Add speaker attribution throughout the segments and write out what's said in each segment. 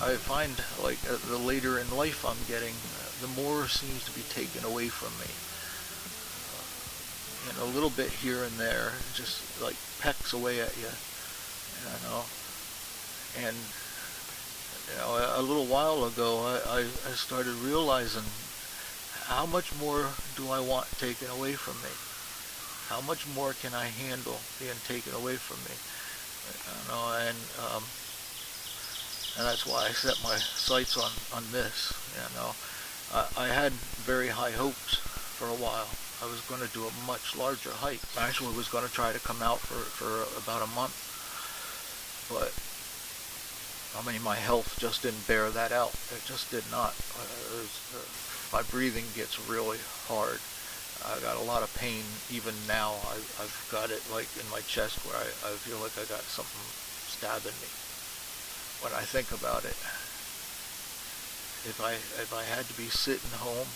Speaker 1: I find like the later in life I'm getting, the more seems to be taken away from me. A little bit here and there, just like pecks away at you, And a little while ago, I started realizing how much more do I want taken away from me? How much more can I handle being taken away from me? And that's why I set my sights on this. I had very high hopes for a while. I was going to do a much larger hike. I actually was going to try to come out for about a month, but my health just didn't bear that out. It just did not. My breathing gets really hard. I got a lot of pain even now. I've got it like in my chest where I feel like I got something stabbing me. When I think about it, if I had to be sitting home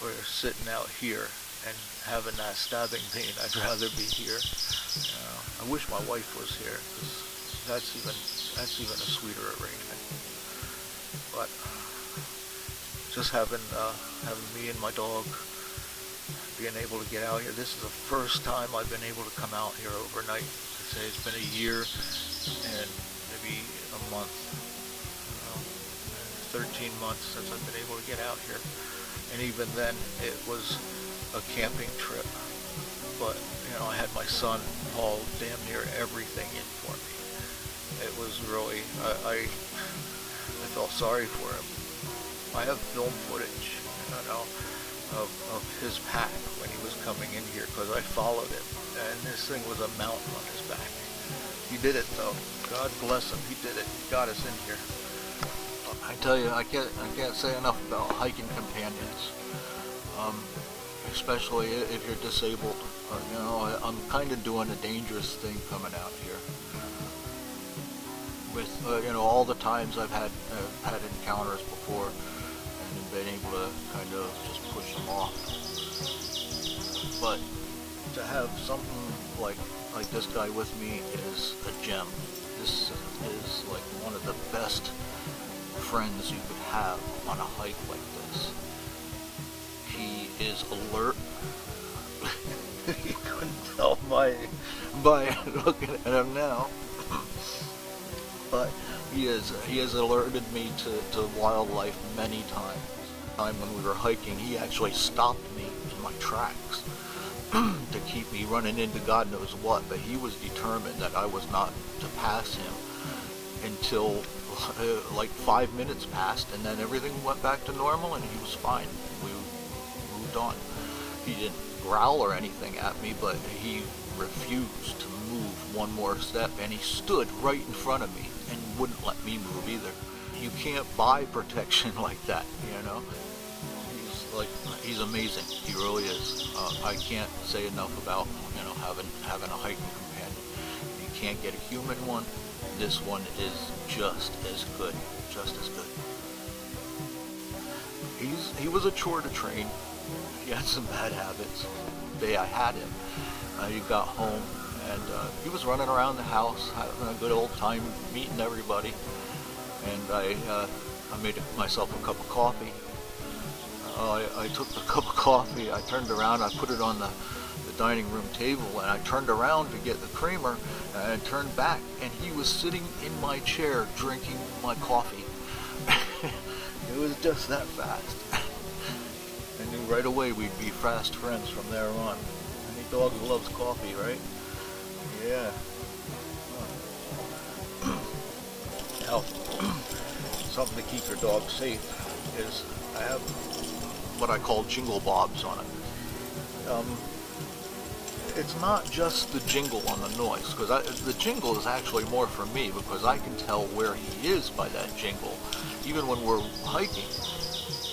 Speaker 1: or sitting out here and having that stabbing pain, I'd rather be here. I wish my wife was here, because that's even a sweeter arrangement. But just having me and my dog, being able to get out here. This is the first time I've been able to come out here overnight. I'd say it's been a year and maybe a month, 13 months since I've been able to get out here. And even then, it was a camping trip. But, I had my son haul damn near everything in for me. It was really, I felt sorry for him. I have film footage, of his pack when he was coming in here, because I followed him. And this thing was a mountain on his back. He did it, though. God bless him. He did it. He got us in here. I tell you, I can't say enough about hiking companions, especially if you're disabled. I'm kind of doing a dangerous thing coming out here. With all the times I've had encounters before, and been able to kind of just push them off. But to have something like this guy with me is a gem. This is like one of the best friends you could have on a hike like this. He is alert. You couldn't tell by looking at him now. But he has alerted me to wildlife many times. When we were hiking, he actually stopped me in my tracks to keep me running into God knows what, but he was determined that I was not to pass him until like 5 minutes passed, and then everything went back to normal and he was fine. We moved on. He didn't growl or anything at me, but he refused to move one more step, and he stood right in front of me and wouldn't let me move either. You can't buy protection like that, He's amazing. He really is. I can't say enough about having a hiking companion. You can't get a human one. This one is just as good. He was a chore to train. He had some bad habits. The day I had him, he got home and he was running around the house having a good old time meeting everybody. And I made myself a cup of coffee. I took the cup of coffee, I turned around, I put it on the dining room table, and I turned around to get the creamer, and I turned back, and he was sitting in my chair drinking my coffee. It was just that fast. I knew right away we'd be fast friends from there on. Any dog who loves coffee, right? Yeah. Now, something to keep your dog safe is I have what I call jingle bobs on it. It's not just the jingle on the noise, because the jingle is actually more for me, because I can tell where he is by that jingle. Even when we're hiking,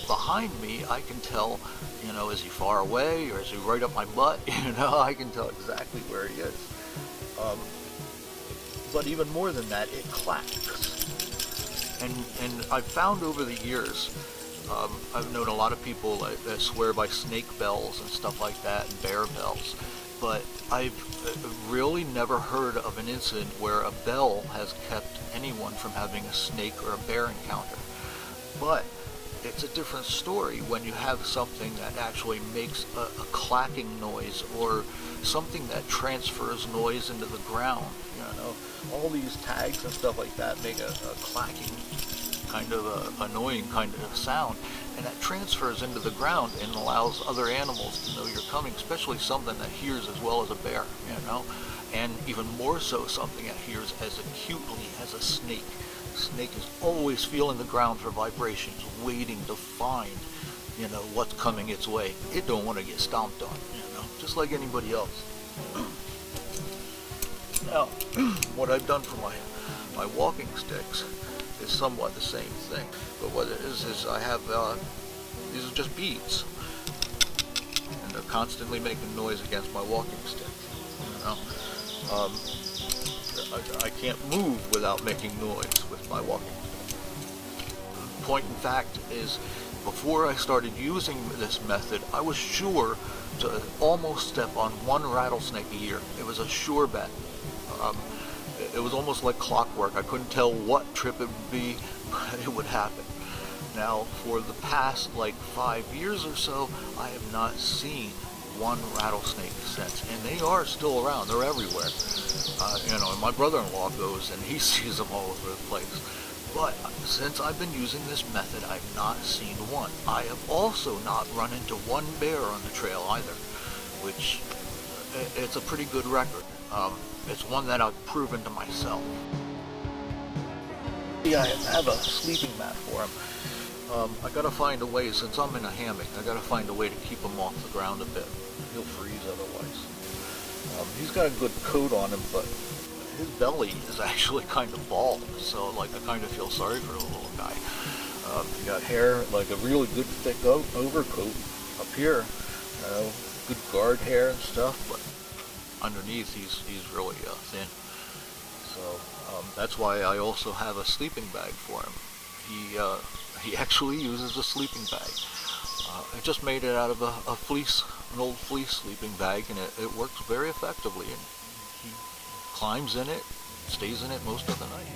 Speaker 1: behind me, I can tell, is he far away or is he right up my butt? I can tell exactly where he is. But even more than that, it clacks. And I've found over the years, I've known a lot of people that swear by snake bells and stuff like that, and bear bells. but I've really never heard of an incident where a bell has kept anyone from having a snake or a bear encounter. But it's a different story when you have something that actually makes a clacking noise, or something that transfers noise into the ground. You know, all these tags and stuff like that make a clacking kind of annoying kind of sound, and that transfers into the ground and allows other animals to know you're coming, especially something that hears as well as a bear, you know, and even more so something that hears as acutely as a snake. A snake is always feeling the ground for vibrations, waiting to find, you know, what's coming its way. It don't want to get stomped on, you know, just like anybody else. Now, what I've done for my walking sticks is somewhat the same thing, but what it is I have these are just beads, and they're constantly making noise against my walking stick. You know, I can't move without making noise with my walking stick. The point in fact is, before I started using this method, I was sure to almost step on one rattlesnake a year. It was a sure bet. It was almost like clockwork. I couldn't tell what trip it would be, but it would happen. Now, for the past like 5 years or so, I have not seen one rattlesnake since, and they are still around. They're everywhere. You know, and my brother-in-law goes and he sees them all over the place. But since I've been using this method, I've not seen one. I have also not run into one bear on the trail either, which it's a pretty good record. It's one that I've proven to myself. Yeah, I have a sleeping mat for him. I gotta find a way, since I'm in a hammock, I gotta find a way to keep him off the ground a bit. He'll freeze otherwise. He's got a good coat on him, but his belly is actually kind of bald, so like I kind of feel sorry for the little guy. He got hair, like a really good thick overcoat up here, good guard hair and stuff, but underneath he's really thin. So that's why I also have a sleeping bag for him. He actually uses a sleeping bag. I just made it out of an old fleece sleeping bag, and it works very effectively. And he climbs in it, stays in it most of the night.